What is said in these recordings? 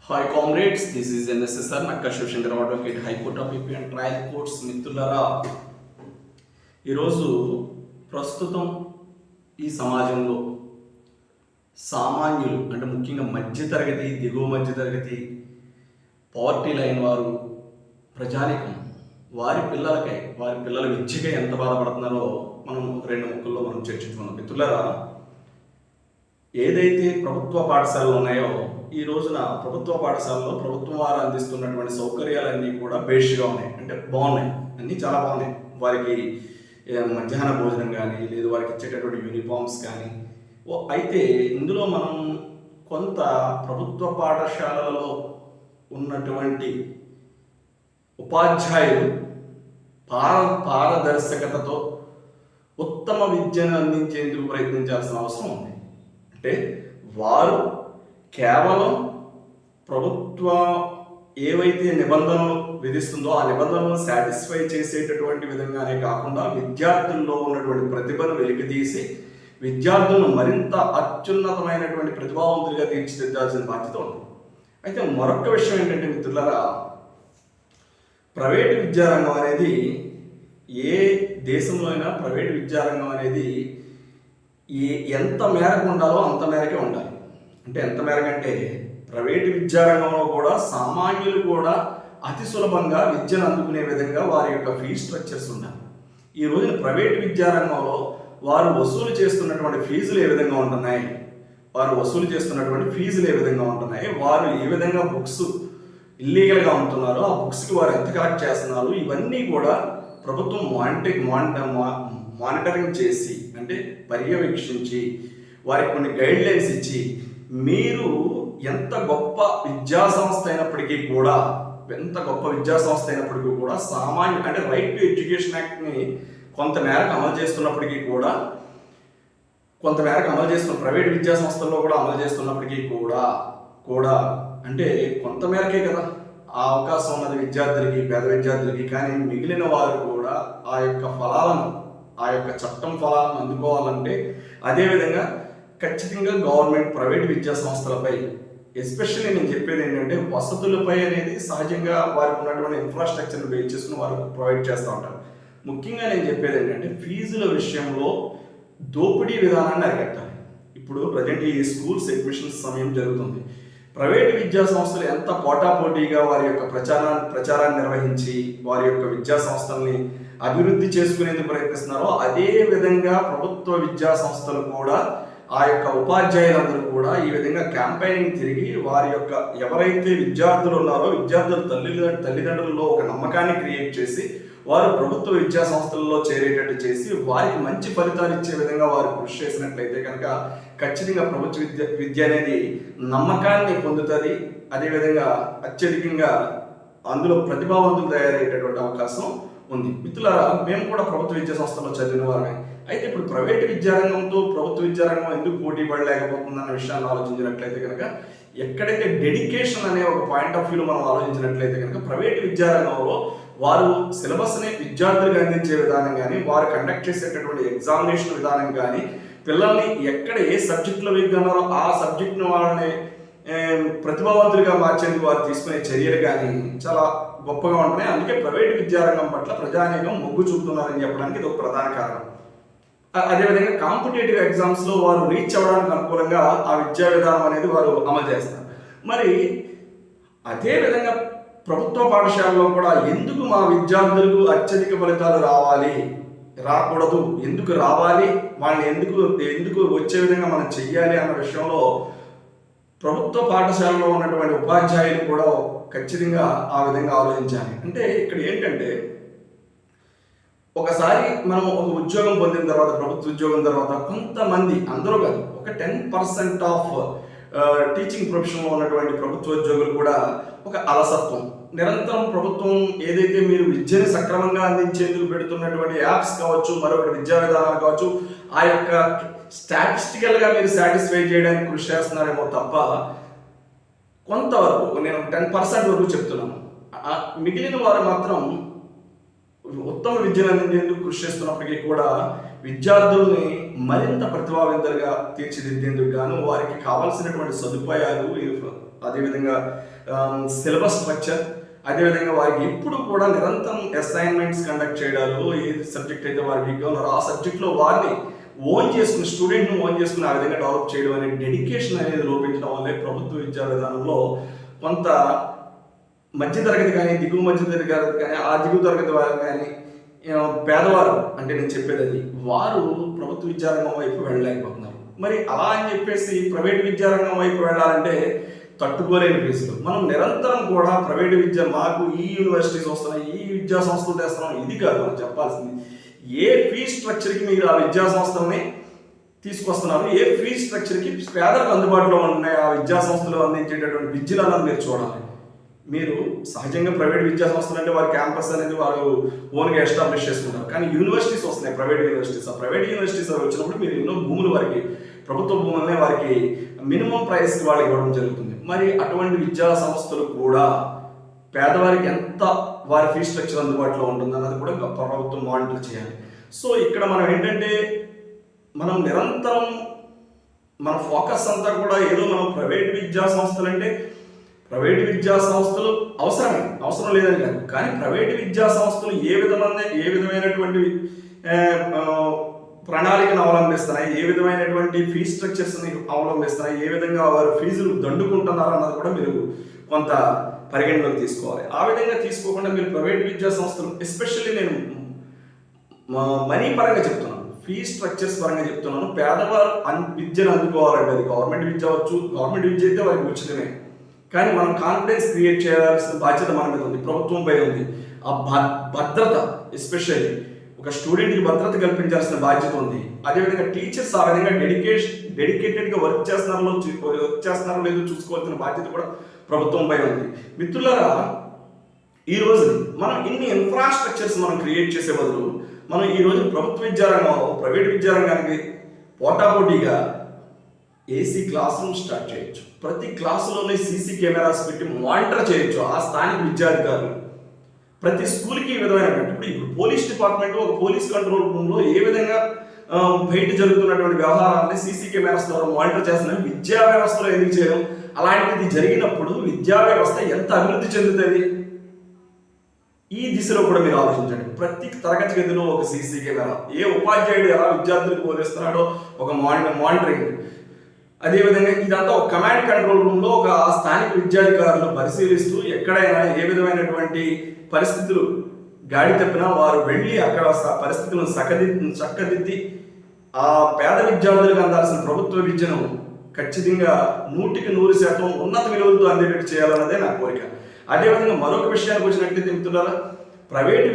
Hi comrades, this is NSSR Nakka Shivshankar Advocate High Court of AP and Trial Courts మిత్రులారా, ఈరోజు ప్రస్తుతం ఈ సమాజంలో సామాన్యులు అంటే ముఖ్యంగా మధ్యతరగతి, దిగువ మధ్యతరగతి, పవర్టీ లైన్ వారు, ప్రజానికం వారి పిల్లల విద్యకై ఎంత బాధపడుతున్నారో మనం రెండు ముక్కల్లో మనం చర్చించుకున్నాం. మిత్రులారా, ఏదైతే ప్రభుత్వ పాఠశాలలు ఉన్నాయో ఈ రోజున ప్రభుత్వ పాఠశాలలో ప్రభుత్వం వారు అందిస్తున్నటువంటి సౌకర్యాలన్నీ కూడా బేష్గా ఉన్నాయి, అంటే బాగున్నాయి, అన్నీ చాలా బాగున్నాయి. వారికి మధ్యాహ్న భోజనం కానీ లేదు వారికి ఇచ్చేటటువంటి యూనిఫామ్స్ కానీ. అయితే ఇందులో మనం కొంత ప్రభుత్వ పాఠశాలలలో ఉన్నటువంటి ఉపాధ్యాయులు పారదర్శకతతో ఉత్తమ విద్యను అందించేందుకు ప్రయత్నించాల్సిన అవసరం ఉంది. అంటే వారు కేవలం ప్రభుత్వం ఏవైతే నిబంధనలు విధిస్తుందో ఆ నిబంధనలను సాటిస్ఫై చేసేటటువంటి విధంగానే కాకుండా విద్యార్థుల్లో ఉన్నటువంటి ప్రతిభను వెలికితీసి విద్యార్థులను మరింత అత్యున్నతమైనటువంటి ప్రతిభావంతులుగా తీర్చిదిద్దాల్సిన బాధ్యత ఉంది. అయితే మరొక విషయం ఏంటంటే మిత్రులారా, ప్రైవేటు విద్యారంగం అనేది ఏ దేశంలో అయినా ప్రైవేటు విద్యారంగం అనేది ఎంత మేరకు ఉండాలో అంత మేరకే ఉండాలి. అంటే ఎంత మేరకు అంటే ప్రైవేటు విద్యారంగంలో కూడా సామాన్యులు కూడా అతి సులభంగా విద్యను అందుకునే విధంగా వారి యొక్క ఫీజు స్ట్రక్చర్స్ ఉండాలి. ఈ రోజున ప్రైవేటు విద్యారంగంలో వారు వసూలు చేస్తున్నటువంటి ఫీజులు ఏ విధంగా ఉంటున్నాయి, వారు ఏ విధంగా బుక్స్ ఇల్లీగల్గా ఉంటున్నారో ఆ బుక్స్కి వారు ఎంత కలెక్ట్ చేస్తున్నారు, ఇవన్నీ కూడా ప్రభుత్వం మానిటరింగ్ చేసి అంటే పర్యవేక్షించి వారికి కొన్ని గైడ్ లైన్స్ ఇచ్చి మీరు ఎంత గొప్ప విద్యా సంస్థ అయినప్పటికీ కూడా సామాన్య అంటే రైట్ టు ఎడ్యుకేషన్ యాక్ట్ని కొంతమేరకు అమలు చేస్తున్నప్పటికీ కూడా ప్రైవేట్ విద్యా సంస్థల్లో కూడా అమలు చేస్తున్నప్పటికీ కూడా అంటే కొంతమేరకే కదా ఆ అవకాశం ఉన్నది విద్యార్థులకి, పేద విద్యార్థులకి. కానీ మిగిలిన వారు కూడా ఆ యొక్క చట్టం ఫలాలను అందుకోవాలంటే అదేవిధంగా ఖచ్చితంగా గవర్నమెంట్ ప్రైవేట్ విద్యా సంస్థలపై ఎస్పెషల్లీ నేను చెప్పేది ఏంటంటే వసతులపై అనేది సహజంగా వారికి ఉన్నటువంటి ఇన్ఫ్రాస్ట్రక్చర్ని బేస్ చేసుకుని వారికి ప్రొవైడ్ చేస్తూ ఉంటారు. ముఖ్యంగా నేను చెప్పేది ఏంటంటే ఫీజుల విషయంలో దోపిడీ విధానాన్ని అరికట్టాలి. ఇప్పుడు ప్రజెంట్ ఈ స్కూల్స్ అడ్మిషన్స్ సమయం జరుగుతుంది. ప్రైవేటు విద్యా సంస్థలు ఎంత పోటాపోటీగా వారి యొక్క ప్రచారాన్ని నిర్వహించి వారి యొక్క విద్యా సంస్థల్ని అభివృద్ధి చేసుకునేందుకు ప్రయత్నిస్తున్నారో అదే విధంగా ప్రభుత్వ విద్యా సంస్థలు కూడా ఆ యొక్క ఉపాధ్యాయులందరూ కూడా ఈ విధంగా క్యాంపెయినింగ్ తిరిగి వారి యొక్క ఎవరైతే విద్యార్థులు ఉన్నారో విద్యార్థుల తల్లిదండ్రులలో ఒక నమ్మకాన్ని క్రియేట్ చేసి వారు ప్రభుత్వ విద్యా సంస్థలలో చేరేటట్టు చేసి వారికి మంచి ఫలితాలు ఇచ్చే విధంగా వారు కృషి చేసినట్లయితే కనుక ఖచ్చితంగా ప్రభుత్వ విద్య అనేది నమ్మకాన్ని పొందుతుంది. అదేవిధంగా అత్యధికంగా అందులో ప్రతిభావంతులు తయారయ్యేటటువంటి అవకాశం ఉంది. మిత్రులారా, మేము కూడా ప్రభుత్వ విద్యా సంస్థలో చదివిన వారమే. అయితే ఇప్పుడు ప్రైవేటు విద్యారంగంతో ప్రభుత్వ విద్యారంగం ఎందుకు పోటీ పడలేకపోతుందన్న విషయాన్ని ఆలోచించినట్లయితే కనుక ఎక్కడైతే డెడికేషన్ అనే ఒక పాయింట్ ఆఫ్ వ్యూలో మనం ఆలోచించినట్లయితే కనుక ప్రైవేటు విద్యారంగంలో వారు సిలబస్ని విద్యార్థులకు అందించే విధానం కానీ వారు కండక్ట్ చేసేటటువంటి ఎగ్జామినేషన్ విధానం కానీ పిల్లల్ని ఎక్కడ ఏ సబ్జెక్టులో వీక్గా ఉన్నారో ఆ సబ్జెక్ట్ను వాళ్ళని ప్రతిభావంతులుగా మార్చేందుకు వారు తీసుకునే చర్యలు కానీ చాలా గొప్పగా ఉంటున్నాయి. అందుకే ప్రైవేటు విద్యారంగం పట్ల ప్రజానీకం మొగ్గు చూపుతున్నారని చెప్పడానికి ఇది ఒక ప్రధాన కారణం. అదేవిధంగా కాంపిటేటివ్ ఎగ్జామ్స్లో వారు రీచ్ అవ్వడానికి అనుకూలంగా ఆ విద్యా విధానం అనేది వారు అమలు చేస్తారు. మరి అదేవిధంగా ప్రభుత్వ పాఠశాలలో కూడా ఎందుకు మా విద్యార్థులకు అత్యధిక ఫలితాలు రాకూడదు, ఎందుకు రావాలి, వాళ్ళని ఎందుకు వచ్చే విధంగా మనం చెయ్యాలి అన్న విషయంలో ప్రభుత్వ పాఠశాలలో ఉన్నటువంటి ఉపాధ్యాయులు కూడా ఖచ్చితంగా ఆ విధంగా ఆలోచించాలి. అంటే ఇక్కడ ఏంటంటే ఒకసారి మనం ఒక ఉద్యోగం పొందిన తర్వాత ప్రభుత్వ ఉద్యోగం తర్వాత కొంతమంది, అందరూ కాదు, ఒక 10% ఆఫ్ టీచింగ్ ప్రొఫెషన్లో ఉన్నటువంటి ప్రభుత్వ ఉద్యోగులు కూడా ఒక అలసత్వం, నిరంతరం ప్రభుత్వం ఏదైతే మీరు విద్యను సక్రమంగా అందించేందుకు పెడుతున్నటువంటి యాప్స్ కావచ్చు, మరొకటి విద్యా విధానాలు కావచ్చు, ఆ యొక్క స్టాటిస్టికల్గా మీరు సాటిస్ఫై చేయడానికి కృషి చేస్తున్నారేమో తప్ప కొంతవరకు, నేను 10% వరకు చెప్తున్నాను, మిగిలిన వారు మాత్రం ఉత్తమ విద్యను అందించేందుకు కృషి చేస్తున్నప్పటికీ కూడా విద్యార్థుల్ని మరింత ప్రతిభావంతులుగా తీర్చిదిద్దేందుకు గాను వారికి కావాల్సినటువంటి సదుపాయాలు అదేవిధంగా సిలబస్ స్ట్రక్చర్, అదేవిధంగా వారికి ఎప్పుడు కూడా నిరంతరం అసైన్మెంట్స్ కండక్ట్ చేయడాలు, ఏ సబ్జెక్ట్ అయితే వారు వీక్గా ఉన్నారో ఆ సబ్జెక్ట్లో వారిని స్టూడెంట్ను ఓన్ చేసుకుని ఆ విధంగా డెవలప్ చేయడం అనే డెడికేషన్ అనేది లోపించడం వల్లే ప్రభుత్వ విద్యా విధానంలో కొంత మధ్యతరగతి కానీ, దిగువ మధ్యతరగతి కానీ, ఆ దిగువ తరగతి వారు కానీ, పేదవారు అంటే నేను చెప్పేది అది, వారు ప్రభుత్వ విద్యారంగం వైపు వెళ్ళలేకపోతున్నారు. మరి అలా అని చెప్పేసి ప్రైవేట్ విద్యారంగం వైపు వెళ్ళాలంటే తట్టుకోలేని ఫీజులు. మనం నిరంతరం కూడా ప్రైవేట్ విద్య, మాకు ఈ యూనివర్సిటీస్ వస్తున్నాయి, ఈ విద్యా సంస్థలు తెస్తున్నాం, ఇది కాదు మనం చెప్పాల్సింది. ఏ ఫీజ్ స్ట్రక్చర్కి మీరు ఆ విద్యా సంస్థలని తీసుకొస్తున్నారు, ఏ ఫీజ్ స్ట్రక్చర్కి పేదలకు అందుబాటులో ఉన్నాయి ఆ విద్యా సంస్థలు అందించేటటువంటి విద్యలు అన్నది మీరు చూడాలి. మీరు సహజంగా ప్రైవేట్ విద్యా సంస్థలు అంటే వారి క్యాంపస్ అనేది వారు ఓన్గా ఎస్టాబ్లిష్ చేసుకుంటారు. కానీ యూనివర్సిటీస్ వస్తున్నాయి, ప్రైవేట్ యూనివర్సిటీస్. ఆ ప్రైవేట్ యూనివర్సిటీస్ వచ్చినప్పుడు మీరు ఎన్నో భూములు వారికి, ప్రభుత్వ భూములనే వారికి మినిమం ప్రైస్కి వాళ్ళకి ఇవ్వడం జరుగుతుంది. మరి అటువంటి విద్యా సంస్థలు కూడా పేదవారికి ఎంత వారి ఫీ స్ట్రక్చర్ అందుబాటులో ఉంటుంది అన్నది కూడా ప్రభుత్వం మానిటర్ చేయాలి. సో ఇక్కడ మనం ఏంటంటే, మనం నిరంతరం మన ఫోకస్ అంతా కూడా ఏదో మనం ప్రైవేట్ విద్యా సంస్థలు అంటే ప్రైవేటు విద్యా సంస్థలు అవసరం లేదని కాదు. కానీ ప్రైవేటు విద్యా సంస్థలు ఏ విధమైనటువంటి ప్రణాళికను అవలంబిస్తున్నాయి, ఏ విధమైనటువంటి ఫీ స్ట్రక్చర్స్ని అవలంబిస్తున్నాయి, ఏ విధంగా వారు ఫీజులు దండుకుంటున్నారు అన్నది కూడా మీరు కొంత పరిగణలోకి తీసుకోవాలి. ఆ విధంగా తీసుకోకుండా మీరు ప్రైవేట్ విద్యా సంస్థలు, ఎస్పెషల్లీ నేను మనీ పరంగా చెప్తున్నాను, ఫీ స్ట్రక్చర్స్ పరంగా చెప్తున్నాను. పేదవారు విద్యను అందుకోవాలంటే అది గవర్నమెంట్ విద్య అవ్వచ్చు, గవర్నమెంట్ విద్య అయితే వారికి ఉచితమే. కానీ మనం కాన్ఫిడెన్స్ క్రియేట్ చేయాల్సిన బాధ్యత మన మీద ఉంది, ప్రభుత్వంపై ఉంది. ఆ భద్రత, ఎస్పెషల్లీ ఒక స్టూడెంట్కి భద్రత కల్పించాల్సిన బాధ్యత ఉంది. అదేవిధంగా టీచర్స్ ఆ విధంగా డెడికేటెడ్గా వర్క్ చేస్తున్నారో లేదో చూసుకోవాల్సిన బాధ్యత కూడా ప్రభుత్వంపై ఉంది. మిత్రులారా, ఈ రోజు మనం ఇన్ని ఇన్ఫ్రాస్ట్రక్చర్స్ మనం క్రియేట్ చేసే బదులు మనం ఈ రోజు ప్రభుత్వ విద్యారంగంలో ప్రైవేట్ విద్యారంగానికి పోటాపోటీగా ఏసీ క్లాస్ రూమ్ స్టార్ట్ చేయొచ్చు. ప్రతి క్లాసులోనే సీసీ కెమెరాస్ పెట్టి మానిటర్ చేయొచ్చు ఆ స్థానిక విద్యాధికారులు. ప్రతి స్కూల్కి ఈ విధమైనటువంటి, ఇప్పుడు పోలీస్ డిపార్ట్మెంట్ ఒక పోలీస్ కంట్రోల్ రూమ్లో ఏ విధంగా బయట జరుగుతున్నటువంటి వ్యవహారాన్ని సీసీ కెమెరాస్ ద్వారా మానిటర్ చేస్తున్నారు, విద్యా వ్యవస్థలో ఎందుకు చేయడం? అలాంటిది జరిగినప్పుడు విద్యా వ్యవస్థ ఎంత అభివృద్ధి చెందుతుంది? ఈ దిశలో కూడా మీరు ఆలోచించండి. ప్రతి తరగతి గదిలో ఒక సీసీ కెమెరా, ఏ ఉపాధ్యాయుడు ఎలా విద్యార్థులకు బోధిస్తున్నాడో ఒక మానిటరింగ్. అదేవిధంగా ఇదంతా ఒక కమాండ్ కంట్రోల్ రూమ్లో ఒక స్థానిక విద్యాధికారులు పరిశీలిస్తూ ఎక్కడైనా ఏ విధమైనటువంటి పరిస్థితులు గాడి తప్పినా వారు వెళ్ళి అక్కడ పరిస్థితులను చక్కదిద్ది ఆ పేద విద్యార్థులకు అందాల్సిన ప్రభుత్వ విద్యను ఖచ్చితంగా 100% ఉన్నత విలువలతో అందేటట్టు చేయాలన్నదే నా కోరిక. అదేవిధంగా మరొక విషయానికి వచ్చినట్లయితే మిత్రులారా, ప్రైవేటు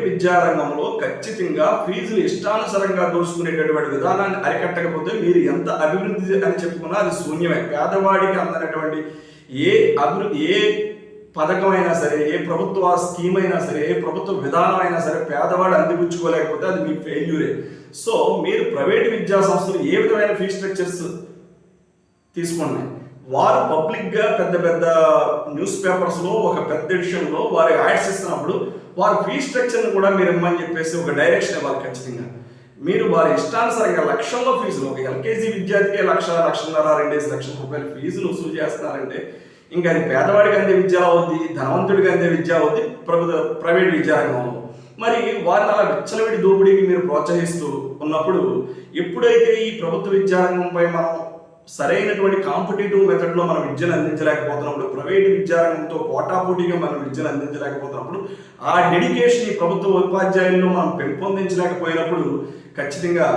విద్యారంగంలో ఖచ్చితంగా ఫీజులు ఇష్టానుసారంగా దోచుకునేటటువంటి విధానాన్ని అరికట్టకపోతే మీరు ఎంత అభివృద్ధి అని చెప్పుకున్నా అది శూన్యమే. పేదవాడికి అందనటువంటి ఏ పథకం అయినా సరే, ఏ ప్రభుత్వ స్కీమ్ అయినా సరే, ఏ ప్రభుత్వ విధానం అయినా సరే పేదవాడు అందిపుచ్చుకోలేకపోతే అది మీ ఫెయిల్యూరే. సో మీరు ప్రైవేటు విద్యా సంస్థలు ఏ విధమైన ఫీ స్ట్రక్చర్స్ తీసుకున్నాయి, వారు పబ్లిక్గా పెద్ద పెద్ద న్యూస్ పేపర్స్లో ఒక పెద్ద ఎడిషన్లో వారి యాడ్స్ ఇస్తున్నప్పుడు వారి ఫీ స్ట్రక్చర్ని కూడా మీరు ఇమ్మని చెప్పేసి ఒక డైరెక్షన్ ఇవ్వాలి. ఖచ్చితంగా మీరు వారి ఇష్టానుసారంగా లక్షల్లో ఫీజులు, ఒక ఎల్కేజీ విద్యార్థికి 1,00,000, 1,50,000, 2 లక్షల రూపాయల ఫీజులు వసూలు చేస్తున్నారంటే ఇంకా అది పేదవాడికి అందే విద్య అవుద్ది, ధనవంతుడికి అందే విద్య అవుద్ది ప్రైవేట్ విద్యారంగంలో. మరి వారిని అలా విచ్చలవిడి దోపిడీకి మీరు ప్రోత్సహిస్తూ ఉన్నప్పుడు, ఎప్పుడైతే ఈ ప్రభుత్వ విద్యారంగంపై మనం సరైనటువంటి కాంపిటేటివ్ మెథడ్లో మనం విద్యను అందించలేకపోతున్నప్పుడు, ప్రైవేటు విద్యారంగంతో పోటాపోటీగా మనం విద్యను అందించలేకపోతున్నప్పుడు, ఆ డెడికేషన్ ఈ ప్రభుత్వ ఉపాధ్యాయుల్లో మనం పెంపొందించలేకపోయినప్పుడు ఖచ్చితంగా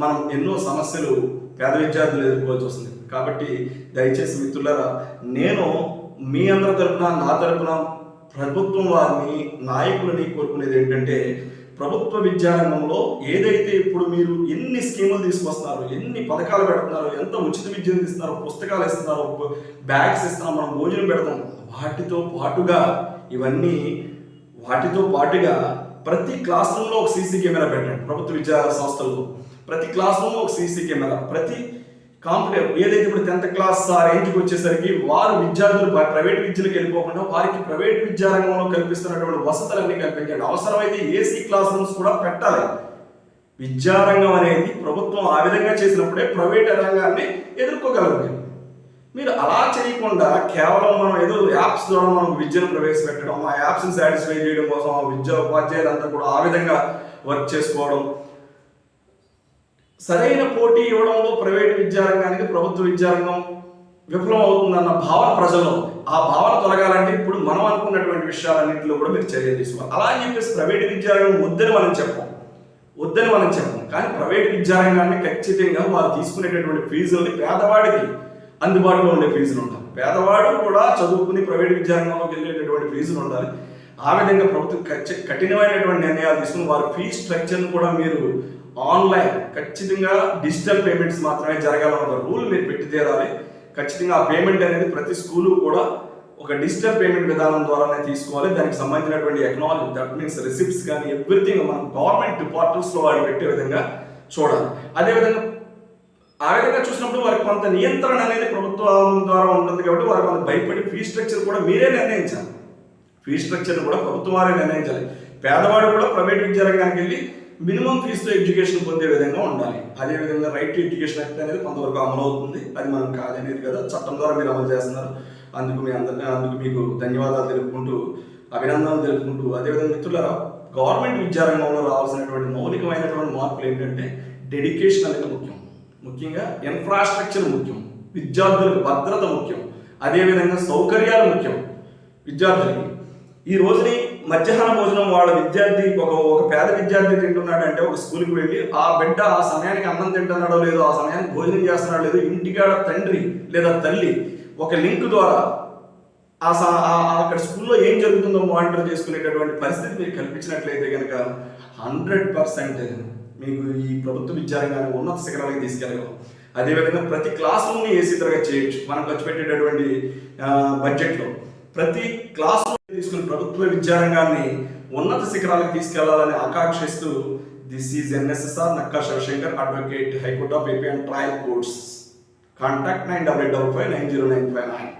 మనం ఎన్నో సమస్యలు పేద విద్యార్థులు ఎదుర్కోవాల్సి వస్తుంది. కాబట్టి దయచేసి మిత్రులారా, నేను మీ అందరి తరపున, నా తరపున ప్రభుత్వం వారిని, నాయకులని కోరుకునేది ఏంటంటే, ప్రభుత్వ విద్యారంగంలో ఏదైతే ఇప్పుడు మీరు ఎన్ని స్కీములు తీసుకొస్తున్నారు, ఎన్ని పథకాలు పెడుతున్నారు, ఎంత ఉచిత విద్యను ఇస్తున్నారు, పుస్తకాలు ఇస్తున్నారు, బ్యాగ్స్ ఇస్తున్నారు, మనం భోజనం పెడతాం, వాటితో పాటుగా ప్రతి క్లాస్ రూమ్లో ఒక సీసీ కెమెరా పెట్టండి. ప్రభుత్వ విద్యా సంస్థల్లో ప్రతి క్లాస్ రూమ్లో ఒక సీసీ కెమెరా, ప్రతి కాంపిటేటివ్ ఏదైతే ఇప్పుడు 10th క్లాస్ ఆ రేంజ్కి వచ్చేసరికి వారు విద్యార్థులు ప్రైవేట్ విద్యలకు వెళ్ళిపోకుండా వారికి ప్రైవేట్ విద్యారంగంలో కల్పిస్తున్నటువంటి వసతులన్నీ కల్పించండి. అవసరమైతే ఏసీ క్లాస్ రూమ్స్ కూడా పెట్టాలి. విద్యారంగం అనేది ప్రభుత్వం ఆ విధంగా చేసినప్పుడే ప్రైవేట్ రంగాన్ని ఎదుర్కోగలరు. మీరు అలా చేయకుండా కేవలం మనం ఏదో యాప్స్ ద్వారా మనం విద్యను ప్రవేశపెట్టడం, ఆ యాప్స్ని సాటిస్ఫై చేయడం కోసం ఆ విద్యా ఉపాధ్యాయులంతా కూడా ఆ విధంగా వర్క్ చేసుకోవడం, సరైన పోటీ ఇవ్వడంలో ప్రైవేటు విద్యారంగానికి ప్రభుత్వ విద్యారంగం విఫలం అవుతుందన్న భావన ప్రజల్లో ఉంది. ఆ భావన తొలగాలంటే ఇప్పుడు మనం అనుకున్నటువంటి విషయాలన్నింటిలో కూడా మీరు చర్య తీసుకోవాలి. అలా అని చెప్పేసి ప్రైవేటు విద్యారంగం వద్దని మనం చెప్పం, కానీ ప్రైవేటు విద్యారంగాన్ని ఖచ్చితంగా వారు తీసుకునేటటువంటి ఫీజుల్ని పేదవాడికి అందుబాటులో ఉండే ఫీజులు ఉండాలి. పేదవాడు కూడా చదువుకుని ప్రైవేటు విద్యారంగంలోకి వెళ్ళేటటువంటి ఫీజులు ఉండాలి. ఆ విధంగా ప్రభుత్వం కఠినమైనటువంటి నిర్ణయాలు తీసుకుని వారి ఫీజు స్ట్రక్చర్ను కూడా మీరు ఆన్లైన్ ఖచ్చితంగా డిజిటల్ పేమెంట్స్ మాత్రమే జరగాలన్న ఒక రూల్ మీరు పెట్టి తీరాలి. ఖచ్చితంగా ఆ పేమెంట్ అనేది ప్రతి స్కూలు కూడా ఒక డిజిటల్ పేమెంట్ విధానం ద్వారానే తీసుకోవాలి. దానికి సంబంధించినటువంటి ఎకనాలజీ, దట్ మీన్స్ రిసిప్ట్స్ కానీ ఎవ్రీథింగ్ మనం గవర్నమెంట్ పోర్టల్స్లో వాళ్ళు పెట్టే విధంగా చూడాలి. అదేవిధంగా ఆ విధంగా చూసినప్పుడు వారికి కొంత నియంత్రణ అనేది ప్రభుత్వం ద్వారా ఉంటుంది కాబట్టి వారికి కొంత భయపడి ఫీ స్ట్రక్చర్ కూడా మీరే నిర్ణయించాలి. ఫీ స్ట్రక్చర్ని కూడా ప్రభుత్వం వారే నిర్ణయించాలి. పేదవాడు కూడా ప్రైవేట్ విద్యారంగానికి వెళ్ళి మినిమం ఫీజుతో ఎడ్యుకేషన్ పొందే విధంగా ఉండాలి. అదేవిధంగా రైట్ టు ఎడ్యుకేషన్ యాక్ట్ అనేది కొంతవరకు అమలు అవుతుంది. అది మనం కాదనేది కదా, చట్టం ద్వారా మీరు అమలు చేస్తున్నారు. అందుకు మీకు ధన్యవాదాలు తెలుపుకుంటూ, అభినందనలు తెలుపుకుంటూ, అదేవిధంగా మిత్రులారా, గవర్నమెంట్ విద్యారంగంలో రావాల్సినటువంటి మౌలికమైనటువంటి మార్పులు ఏంటంటే డెడికేషన్ అనేది ముఖ్యం. ముఖ్యంగా ఇన్ఫ్రాస్ట్రక్చర్ ముఖ్యం, విద్యార్థులకు భద్రత ముఖ్యం, అదేవిధంగా సౌకర్యాలు ముఖ్యం. విద్యార్థులకి ఈ రోజుని మధ్యాహ్న భోజనం వాళ్ళ విద్యార్థి ఒక పేద విద్యార్థి తింటున్నాడంటే ఒక స్కూల్కి వెళ్ళి ఆ బిడ్డ ఆ సమయానికి అన్నం తింటున్నాడో లేదో, ఆ సమయానికి భోజనం చేస్తున్నాడో లేదో ఇంటికాడ తండ్రి లేదా తల్లి ఒక లింక్ ద్వారా అక్కడ స్కూల్లో ఏం జరుగుతుందో మానిటర్ చేసుకునేటటువంటి పరిస్థితి మీరు కల్పించినట్లయితే కనుక 100% మీకు ఈ ప్రభుత్వ విద్యారంగాన్ని ఉన్నత శిఖరాలకు తీసుకెళ్ళగలం. అదేవిధంగా ప్రతి క్లాస్ రూమ్ని ఏసీ తరగతి చేయొచ్చు. మనం ఖర్చు పెట్టేటటువంటి బడ్జెట్లో ప్రతి క్లాస్ రూమ్ తీసుకుని ప్రభుత్వ విద్యారంగాన్ని ఉన్నత శిఖరాలకు తీసుకెళ్లాలని ఆకాంక్షిస్తూ, this is NSSR Nakka Sivashankar, advocate, high court of AP and trial courts. Contact 9855 9095 9.